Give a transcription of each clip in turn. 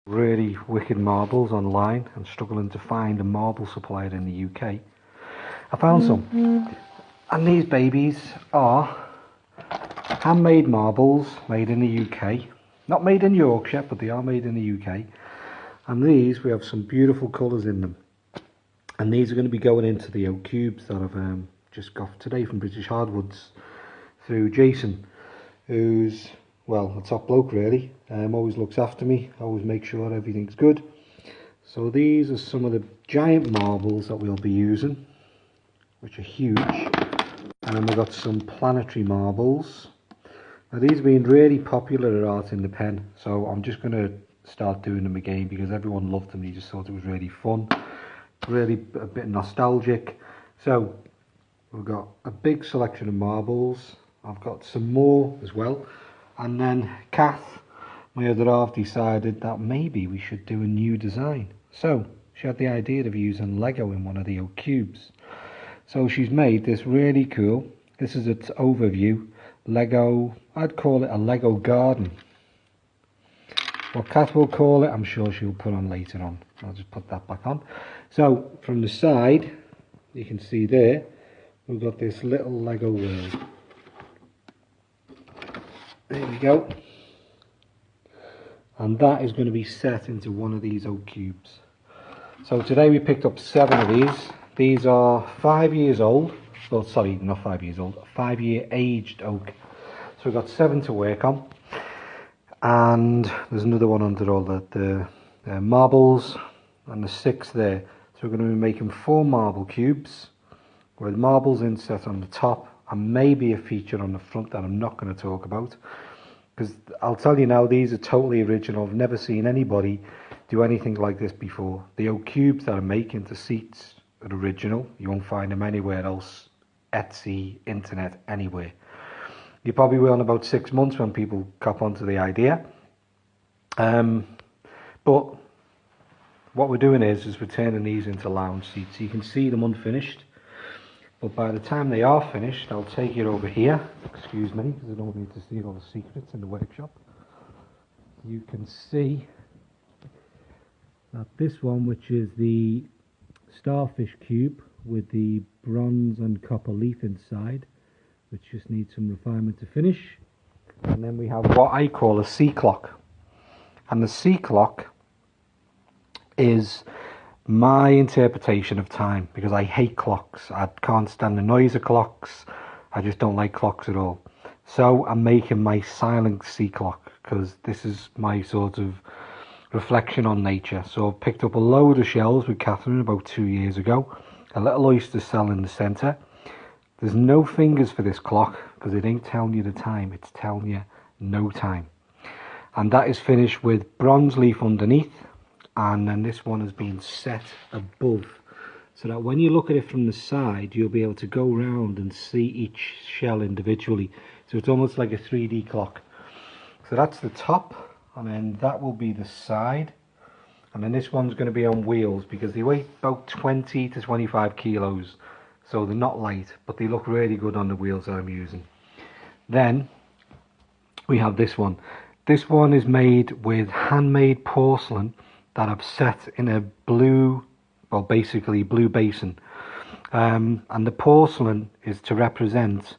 Really wicked marbles online and struggling to find a marble supplier in the UK. I found some, and these babies are handmade marbles made in the UK. Not made in Yorkshire, but they are made in the UK. And these, we have some beautiful colours in them. And these are going to be going into the oak cubes that I've just got today from British Hardwoods through Jason, who's, well, a top bloke really. Always looks after me, always makes sure everything's good. So these are some of the giant marbles that we'll be using, which are huge. And then we've got some planetary marbles. Now these have been really popular at Art in the Pen, so I'm just going to start doing them again because everyone loved them. They just thought it was really fun, really a bit nostalgic. So we've got a big selection of marbles. I've got some more as well. And then Kath, my other half, decided that maybe we should do a new design. So she had the idea of using Lego in one of the oak cubes. So she's made this really cool, this is its overview, Lego, I'd call it a Lego garden. What Kath will call it, I'm sure she'll put on later on. I'll just put that back on. So from the side, you can see there, we've got this little Lego world. There we go. And that is going to be set into one of these oak cubes. So today we picked up 7 of these. These are 5 years old. Well, sorry, not 5 years old. 5-year aged oak. So we've got 7 to work on. And there's another one under all the marbles. And the 6 there. So we're going to be making 4 marble cubes with marbles inset on the top. And maybe a feature on the front that I'm not going to talk about. Because I'll tell you now, these are totally original. I've never seen anybody do anything like this before. The oak cubes that I'm making to seats are original. You won't find them anywhere else. Etsy, internet, anywhere. You probably will in about 6 months when people cop onto the idea. But what we're doing is we're turning these into lounge seats. You can see them unfinished. But by the time they are finished, I'll take you over here. Excuse me, because I don't want you to see all the secrets in the workshop. You can see that this one, which is the starfish cube with the bronze and copper leaf inside, which just needs some refinement to finish. And then we have what I call a sea clock. And the sea clock is my interpretation of time, because I hate clocks. I can't stand the noise of clocks. I just don't like clocks at all. So I'm making my silent sea clock, because this is my sort of reflection on nature. So I've picked up a load of shells with Catherine about 2 years ago. A little oyster cell in the centre. There's no fingers for this clock, because it ain't telling you the time. It's telling you no time. And that is finished with bronze leaf underneath. And then this one has been set above, so that when you look at it from the side, you'll be able to go round and see each shell individually. So it's almost like a 3D clock. So that's the top, and then that will be the side. And then this one's going to be on wheels, because they weigh about 20 to 25 kilos. So they're not light, but they look really good on the wheels that I'm using. Then we have this one. This one is made with handmade porcelain that I've set in a blue, well, basically blue basin. And the porcelain is to represent,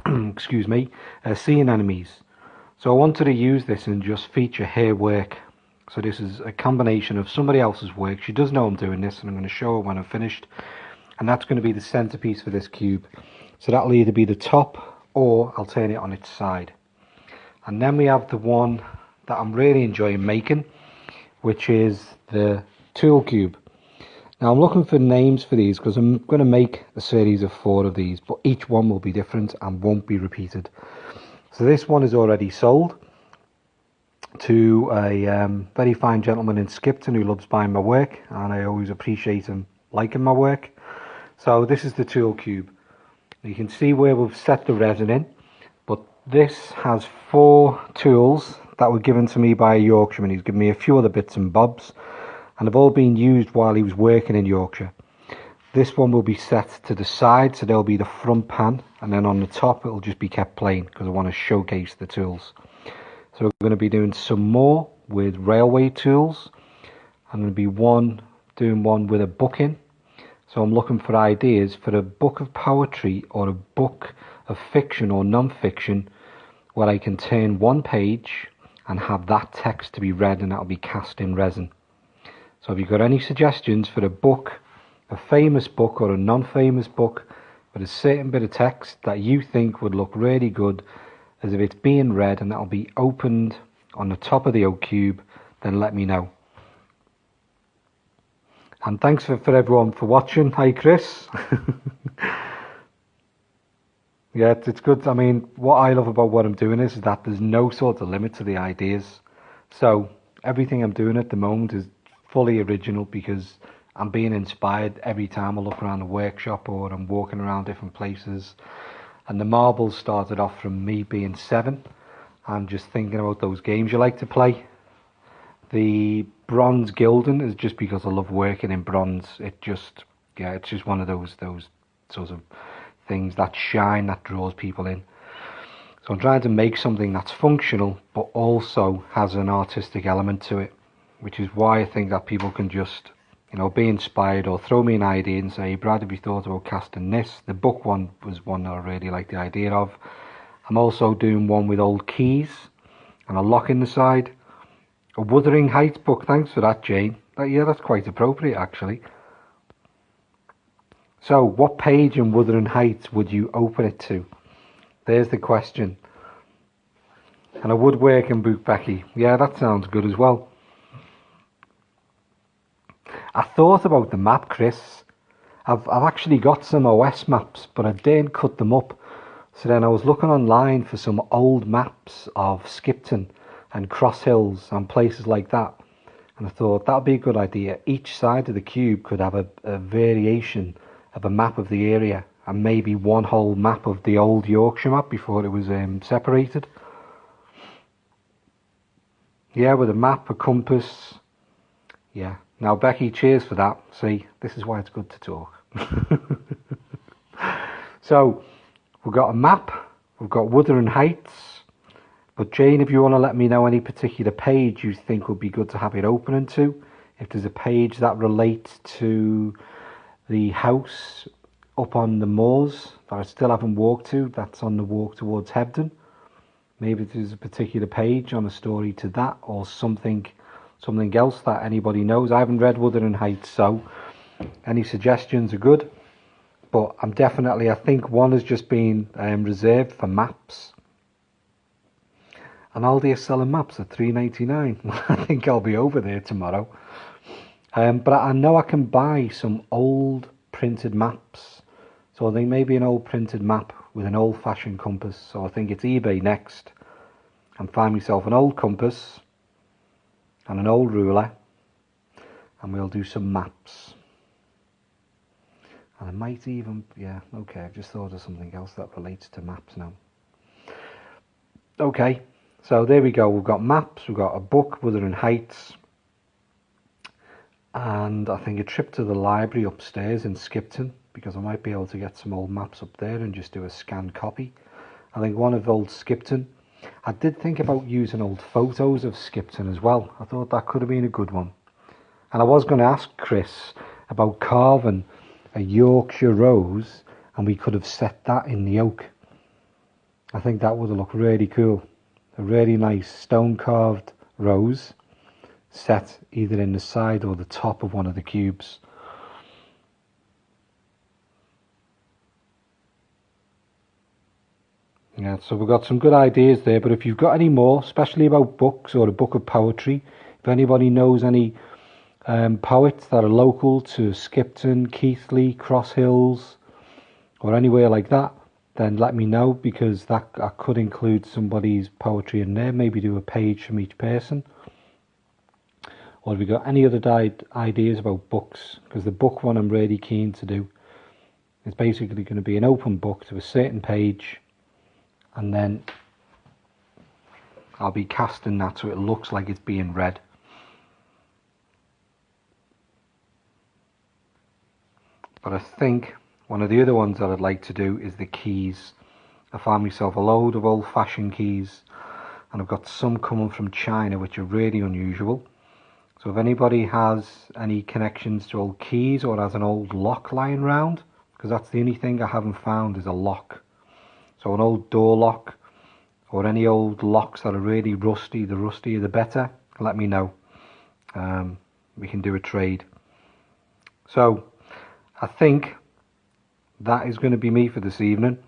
excuse me, sea anemones. So I wanted to use this and just feature her work. So this is a combination of somebody else's work. She does know I'm doing this, and I'm going to show her when I'm finished. And that's going to be the centerpiece for this cube. So that'll either be the top, or I'll turn it on its side. And then we have the one that I'm really enjoying making, which is the tool cube. Now I'm looking for names for these, because I'm going to make a series of 4 of these, but each one will be different and won't be repeated. So this one is already sold to a very fine gentleman in Skipton who loves buying my work, and I always appreciate him liking my work. So this is the tool cube. You can see where we've set the resin in, but this has 4 tools that were given to me by a Yorkshireman. He's given me a few other bits and bobs, and have all been used while he was working in Yorkshire. This one will be set to the side, so there'll be the front pan, and then on the top it'll just be kept plain, because I want to showcase the tools. So we're going to be doing some more with railway tools. I'm going to be doing one with a book in. So I'm looking for ideas for a book of poetry or a book of fiction or non-fiction where I can turn one page and have that text to be read, and that'll be cast in resin. So if you've got any suggestions for a book, a famous book or a non-famous book with a certain bit of text that you think would look really good as if it's being read and that'll be opened on the top of the oak cube, then let me know. And thanks for everyone for watching. Hi Chris. Yeah, it's good. I mean, what I love about what I'm doing is that there's no sort of limit to the ideas. So everything I'm doing at the moment is fully original because I'm being inspired every time I look around the workshop or I'm walking around different places. And the marbles started off from me being 7 and just thinking about those games you like to play. The bronze gilding is just because I love working in bronze. It's just one of those sorts of things that shine, that draws people in. So I'm trying to make something that's functional but also has an artistic element to it, which is why I think that people can just, be inspired or throw me an idea and say, Brad, have you thought about casting this? The book one was one that I really like the idea of. I'm also doing one with old keys and a lock in the side. A Wuthering Heights book, thanks for that, Jane. That's quite appropriate actually. So, what page in Wuthering Heights would you open it to? There's the question. And a woodworking book, Becky. Yeah, that sounds good as well. I thought about the map, Chris. I've actually got some OS maps, but I didn't cut them up. So then I was looking online for some old maps of Skipton and Cross Hills and places like that. And I thought that'd be a good idea. Each side of the cube could have a variation of a map of the area, and maybe one whole map of the old Yorkshire map before it was separated. Yeah, with a map, a compass. Yeah. Now, Becky, cheers for that. See, this is why it's good to talk. So, we've got a map. We've got Wuthering Heights. But Jane, if you want to let me know any particular page you think would be good to have it opening to, if there's a page that relates to the house up on the moors that I still haven't walked to, that's on the walk towards Hebden. Maybe there's a particular page on a story to that or something else that anybody knows. I haven't read Wuthering Heights, so any suggestions are good. But I think one has just been reserved for maps. And Aldi are selling maps at $3.99. I think I'll be over there tomorrow. But I know I can buy some old printed maps. So I think maybe an old printed map with an old-fashioned compass. So I think it's eBay next. And find myself an old compass and an old ruler. And we'll do some maps. And I might even, I've just thought of something else that relates to maps now. Okay, so there we go. We've got maps, we've got a book, Wuthering Heights. And I think a trip to the library upstairs in Skipton, because I might be able to get some old maps up there and just do a scanned copy. I think one of old Skipton. I did think about using old photos of Skipton as well. I thought that could have been a good one. And I was going to ask Chris about carving a Yorkshire rose, and we could have set that in the oak. I think that would have looked really cool. A really nice stone carved rose set either in the side or the top of one of the cubes. Yeah, so we've got some good ideas there, but if you've got any more, especially about books or a book of poetry, if anybody knows any poets that are local to Skipton, Keighley, Cross Hills, or anywhere like that, then let me know, because I could include somebody's poetry in there, maybe do a page from each person. Or have you got any other ideas about books? Because the book one I'm really keen to do. It's basically going to be an open book to a certain page, and then I'll be casting that so it looks like it's being read. But I think one of the other ones that I'd like to do is the keys. I found myself a load of old-fashioned keys and I've got some coming from China which are really unusual. So if anybody has any connections to old keys or has an old lock lying around, because that's the only thing I haven't found is a lock. So an old door lock or any old locks that are really rusty, the rustier the better, let me know. We can do a trade. So I think that is going to be me for this evening.